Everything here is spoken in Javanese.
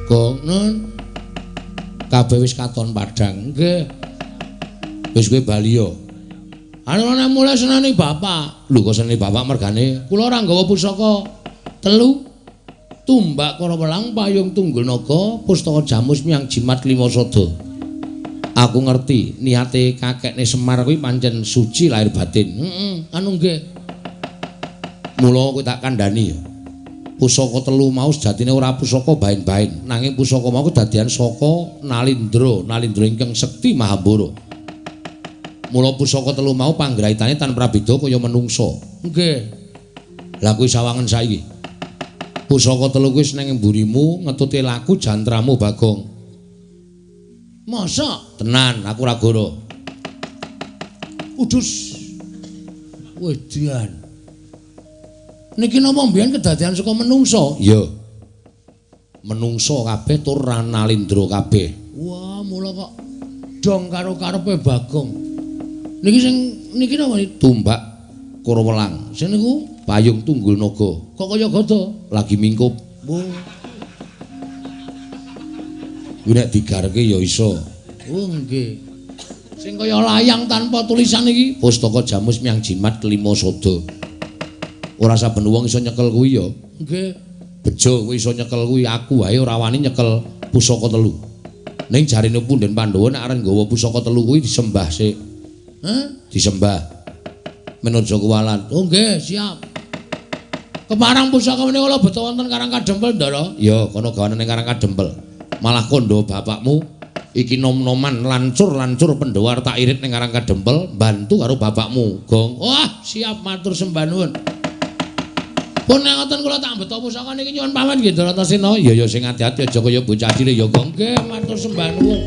Gong nun. Kabeh wis katon padhang. Nggih. Wis kowe bali yo. Ana mulai seneni bapak. Lho kok seneni bapak mergane kula ora nggawa pusaka 3. Tumbak Kara Welang Payung Tunggul Naga Pustaka Jamus Miang Jimat Lima Sada. Aku ngerti niate kakekne Semar kuwi pancen suci lahir batin. Anu nggih. Mula kowe tak kandhani ya. Pusaka 3 mau sejatine ora pusaka bain-bain, nanging pusaka mau kedadian saka Nalindra, Nalindra ingkang sekti Mahambara. Mula pusaka 3 mau panggraitane tanpa beda kaya menungsa. Nggih. Lah kuwi sawangen saiki. Pusaka 3 kuwi seneng mburimu ngetuti laku jantramu Bagong. Masa? Tenan, aku ora goro. Udus. Wedian. Niki napa mbiyen kedadian saka menungsa? Iya. Menungsa kabeh tur Nalindra kabeh. Wah, mula kok dong karo karepe Bagong. Niki napa Tumbak Kara Welang. Sing niku Payung Tunggul Naga. Kok kaya gada lagi mingkup. Kuwi nek digarke ya iso. Oh nggih. Sing kaya layang tanpa tulisan iki Pustaka Jamus Miang Jimat Lima Sada. Ora saben wong iso nyekel kuwi ya. Nggih. Bejo kowe iso nyekel kuwi, aku wae ora wani nyekel pusaka 3. Ning jarine Punden Pandhawa nek arep nggawa pusaka 3 kuwi disembah sik. Disembah. Menuju kuwalan. Oh nggih, siap. Kemarang pusaka menika kula beto wonten Karang Kadempel, Ndara. Ya, kono gawane ning Karang Kadempel. Malah kondo bapakmu iki nom-noman lancur-lancur Pandhawa tak irit ning Karang Kadempel, bantu karo bapakmu. Gong. Wah, siap matur sembah nuwun. Pun nek ngoten kula tak beto pusaka niki nyuwun pamit nggih, Ndara Tasena. Ya sing ati-ati aja kaya bocah cilik ya, Gong. Nggih, matur sembah nuwun.